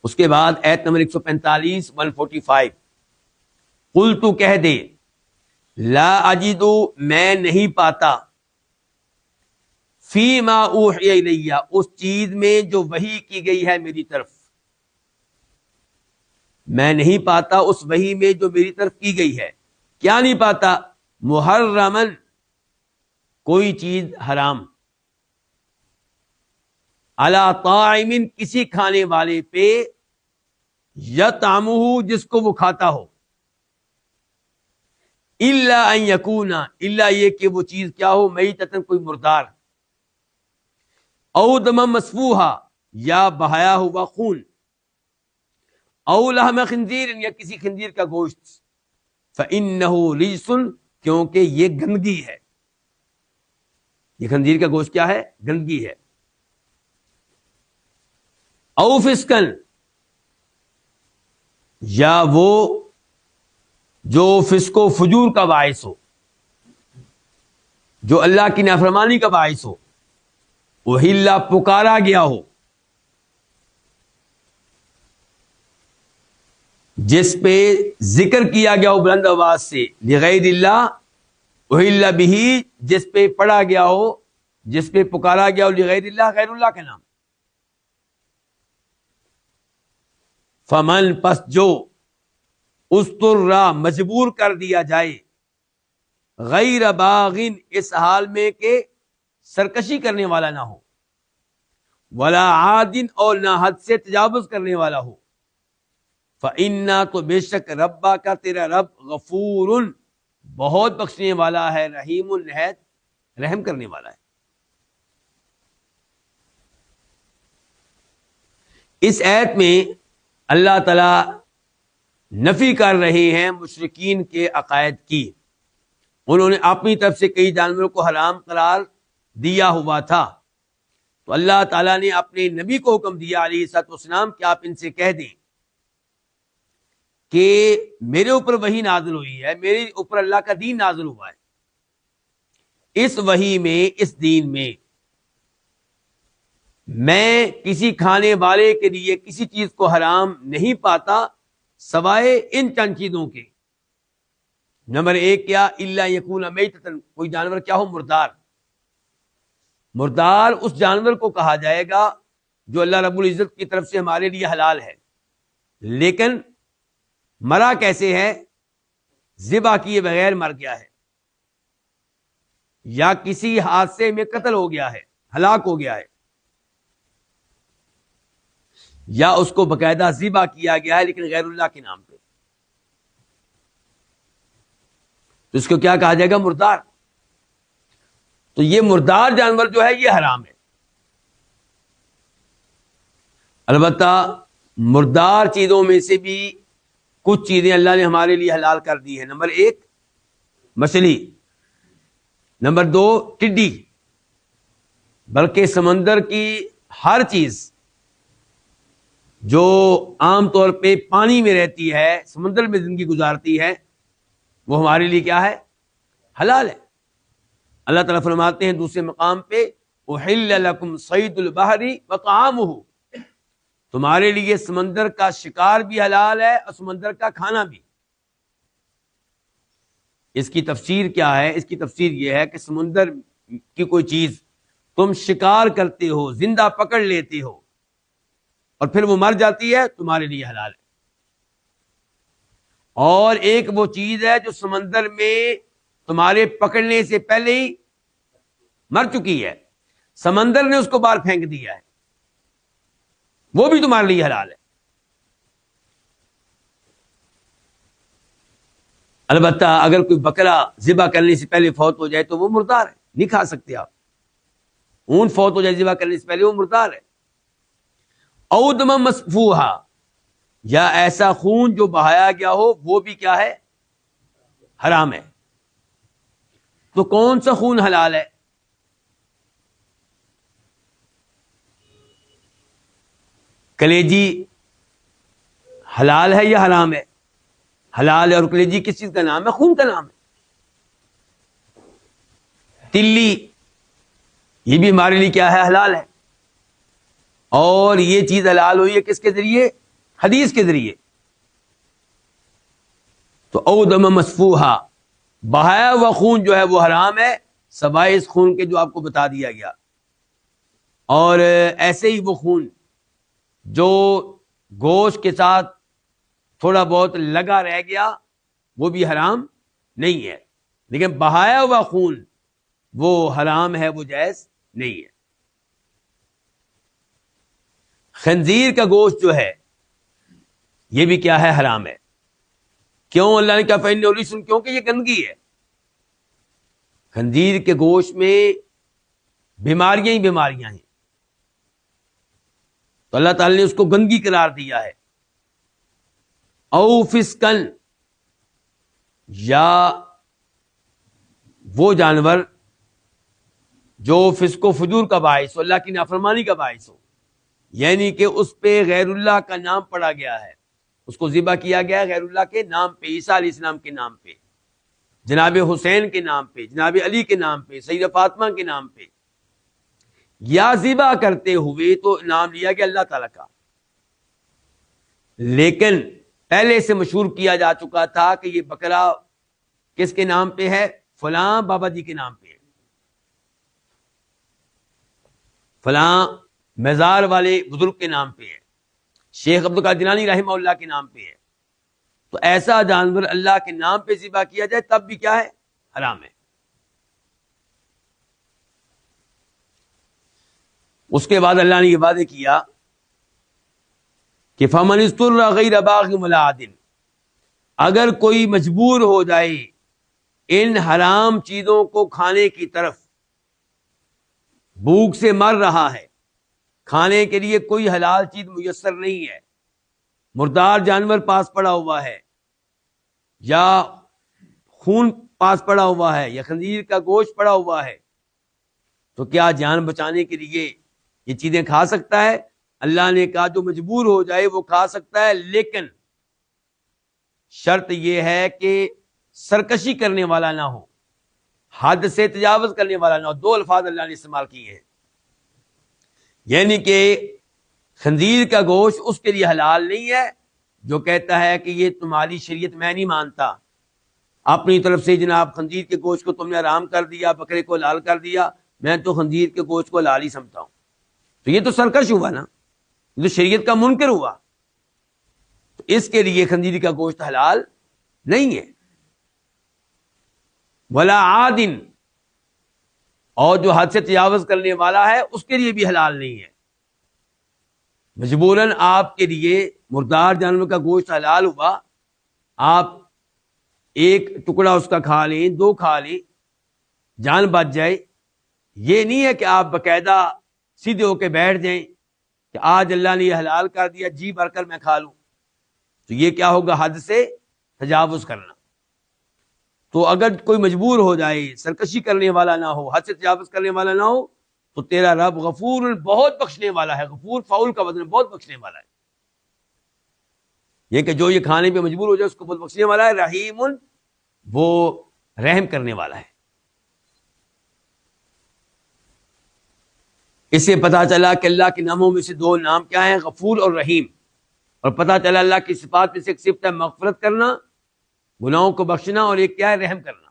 اس کے بعد ایت نمبر 145 145 قل تو کہہ دے لا اجدو میں نہیں پاتا فی ما اوحی الیہ اس چیز میں جو وحی کی گئی ہے میری طرف، میں نہیں پاتا اس وحی میں جو میری طرف کی گئی ہے. کیا نہیں پاتا؟ محرمن کوئی چیز حرام، علی طاعم کسی کھانے والے پہ، یطعمہ جس کو وہ کھاتا ہو، الا ان یکون الا یہ کہ وہ چیز کیا ہو، میتۃ کوئی مردار، او دم مسفوحا یا بہایا ہوا خون، او لحم خنزیر یا کسی خنزیر کا گوشت، فإنہ رجس کیونکہ یہ گندگی ہے. یہ خنزیر کا گوشت کیا ہے؟ گندگی ہے. او فسقن یا وہ جو فسق و فجور کا باعث ہو، جو اللہ کی نافرمانی کا باعث ہو، احل پکارا گیا ہو، جس پہ ذکر کیا گیا ہو بلند آواز سے، لغیر اللہ احل بہ جس پہ پڑھا گیا ہو، جس پہ پکارا گیا ہو لغیر اللہ غیر اللہ کے نام. فمن پس جو استرا مجبور کر دیا جائے، غیر باغن اس حال میں کہ سرکشی کرنے والا نہ ہو، ولا عادن اور نہ حد سے تجاوز کرنے والا ہو، فإنا تو بے شک ربا کا تیرا رب غفور بہت بخشنے والا ہے، رحیم نہایت رحم کرنے والا ہے. اس آیت میں اللہ تعالی نفی کر رہے ہیں مشرکین کے عقائد کی. انہوں نے اپنی طرف سے کئی جانوروں کو حرام قرار دیا ہوا تھا، تو اللہ تعالیٰ نے اپنے نبی کو حکم دیا علیہ الصلوۃ والسلام کہ آپ ان سے کہہ دیں کہ میرے اوپر وحی نازل ہوئی ہے، میرے اوپر اللہ کا دین نازل ہوا ہے. اس وحی میں، اس دین میں کسی کھانے والے کے لیے کسی چیز کو حرام نہیں پاتا سوائے ان چند چیزوں کے. نمبر 1 کیا؟ الا یکون میتۃ کوئی جانور کیا ہو؟ مردار. مردار اس جانور کو کہا جائے گا جو اللہ رب العزت کی طرف سے ہمارے لیے حلال ہے، لیکن مرا کیسے ہے؟ ذبح کیے بغیر مر گیا ہے، یا کسی حادثے میں قتل ہو گیا ہے، ہلاک ہو گیا ہے، یا اس کو باقاعدہ ذبح کیا گیا ہے لیکن غیر اللہ کے نام پہ، تو اس کو کیا کہا جائے گا؟ مردار. تو یہ مردار جانور جو ہے یہ حرام ہے. البتہ مردار چیزوں میں سے بھی کچھ چیزیں اللہ نے ہمارے لیے حلال کر دی ہیں. نمبر 1 مچھلی، نمبر 2 ٹڈی، بلکہ سمندر کی ہر چیز جو عام طور پہ پانی میں رہتی ہے، سمندر میں زندگی گزارتی ہے، وہ ہمارے لیے کیا ہے؟ حلال ہے. اللہ تعالیٰ فرماتے ہیں دوسرے مقام پہ احل لکم صید البحر وطعامہ، تمہارے لیے سمندر کا شکار بھی حلال ہے اور سمندر کا کھانا بھی. اس کی تفسیر کیا ہے؟ اس کی تفسیر یہ ہے کہ سمندر کی کوئی چیز تم شکار کرتے ہو، زندہ پکڑ لیتے ہو اور پھر وہ مر جاتی ہے، تمہارے لیے حلال ہے. اور ایک وہ چیز ہے جو سمندر میں تمہارے پکڑنے سے پہلے ہی مر چکی ہے، سمندر نے اس کو باہر پھینک دیا ہے، وہ بھی تمہارے لیے حلال ہے. البتہ اگر کوئی بکرا ذبح کرنے سے پہلے فوت ہو جائے تو وہ مردار ہے، نہیں کھا سکتے آپ. اونٹ فوت ہو جائے ذبح کرنے سے پہلے وہ مردار ہے. او دم مسفوحا یا ایسا خون جو بہایا گیا ہو وہ بھی کیا ہے؟ حرام ہے. تو کون سا خون حلال ہے؟ کلیجی حلال ہے یا حرام ہے؟ حلال ہے. اور کلیجی کس چیز کا نام ہے؟ خون کا نام ہے. تلی یہ بھی ہمارے لیے کیا ہے؟ حلال ہے. اور یہ چیز حلال ہوئی ہے کس کے ذریعے؟ حدیث کے ذریعے. تو او دم مسفوحا، بہایا ہوا خون جو ہے وہ حرام ہے سوائے اس خون کے جو آپ کو بتا دیا گیا. اور ایسے ہی وہ خون جو گوشت کے ساتھ تھوڑا بہت لگا رہ گیا وہ بھی حرام نہیں ہے، لیکن بہایا ہوا خون وہ حرام ہے، وہ جائز نہیں ہے. خنزیر کا گوشت جو ہے یہ بھی کیا ہے؟ حرام ہے. کیوں؟ اللہ نے کہا فإنہ رجس، کیونکہ یہ گندگی ہے. خنزیر کے گوشت میں بیماریاں ہی بیماریاں ہیں، تو اللہ تعالی نے اس کو گندگی قرار دیا ہے. او فسقن، یا وہ جانور جو فسق و فجور کا باعث ہو، اللہ کی نافرمانی کا باعث ہو، یعنی کہ اس پہ غیر اللہ کا نام پڑا گیا ہے، اس کو ذبح کیا گیا ہے غیر اللہ کے نام پہ، عیسیٰ علیہ السلام کے نام پہ، جناب حسین کے نام پہ، جناب علی کے نام پہ، سیدہ فاطمہ کے نام پہ، یا ذبح کرتے ہوئے تو نام لیا گیا اللہ تعالیٰ کا، لیکن پہلے سے مشہور کیا جا چکا تھا کہ یہ بکرا کس کے نام پہ ہے؟ فلاں بابا جی کے نام پہ ہے، فلاں مزار والے بزرگ کے نام پہ ہے، شیخ عبدالقادر جیلانی رحمہ اللہ کے نام پہ ہے. تو ایسا جانور اللہ کے نام پہ ذبح کیا جائے تب بھی کیا ہے؟ حرام ہے. اس کے بعد اللہ نے یہ وعدے کیا کہ فمن اضطر غیر باغ ولا عاد، اگر کوئی مجبور ہو جائے ان حرام چیزوں کو کھانے کی طرف، بھوک سے مر رہا ہے، کھانے کے لیے کوئی حلال چیز میسر نہیں ہے، مردار جانور پاس پڑا ہوا ہے، یا خون پاس پڑا ہوا ہے، یا خنزیر کا گوشت پڑا ہوا ہے، تو کیا جان بچانے کے لیے یہ چیزیں کھا سکتا ہے؟ اللہ نے کہا جو مجبور ہو جائے وہ کھا سکتا ہے، لیکن شرط یہ ہے کہ سرکشی کرنے والا نہ ہو، حد سے تجاوز کرنے والا نہ ہو. دو الفاظ اللہ نے استعمال کیے ہیں، یعنی کہ خنزیر کا گوشت اس کے لیے حلال نہیں ہے جو کہتا ہے کہ یہ تمہاری شریعت میں نہیں مانتا، اپنی طرف سے جناب خنزیر کے گوشت کو تم نے حرام کر دیا، بکرے کو حلال کر دیا، میں تو خنزیر کے گوشت کو حلال ہی سمجھتا ہوں. تو یہ تو سرکش ہوا نا، یہ تو شریعت کا منکر ہوا. تو اس کے لیے خنزیر کا گوشت حلال نہیں ہے. ولا عادن، اور جو حد سے تجاوز کرنے والا ہے اس کے لیے بھی حلال نہیں ہے. مجبوراً آپ کے لیے مردار جانور کا گوشت حلال ہوا، آپ ایک ٹکڑا اس کا کھا لیں، دو کھا لیں، جان بچ جائے. یہ نہیں ہے کہ آپ باقاعدہ سیدھے ہو کے بیٹھ جائیں کہ آج اللہ نے یہ حلال کر دیا، جی بھر کر میں کھا لوں. تو یہ کیا ہوگا؟ حد سے تجاوز کرنا. تو اگر کوئی مجبور ہو جائے، سرکشی کرنے والا نہ ہو، حد سے تجاوز کرنے والا نہ ہو، تو تیرا رب غفور، بہت بخشنے والا ہے. غفور فاؤل کا وزن، بہت بخشنے والا ہے. یہ کہ جو یہ کھانے پہ مجبور ہو جائے اس کو بہت بخشنے والا ہے. رحیم، وہ رحم کرنے والا ہے. اس سے پتا چلا کہ اللہ کے ناموں میں سے دو نام کیا ہیں؟ غفور اور رحیم. اور پتا چلا اللہ کی صفات میں سے ایک صفت ہے مغفرت کرنا، گناہوں کو بخشنا، اور ایک کیا ہے؟ رحم کرنا.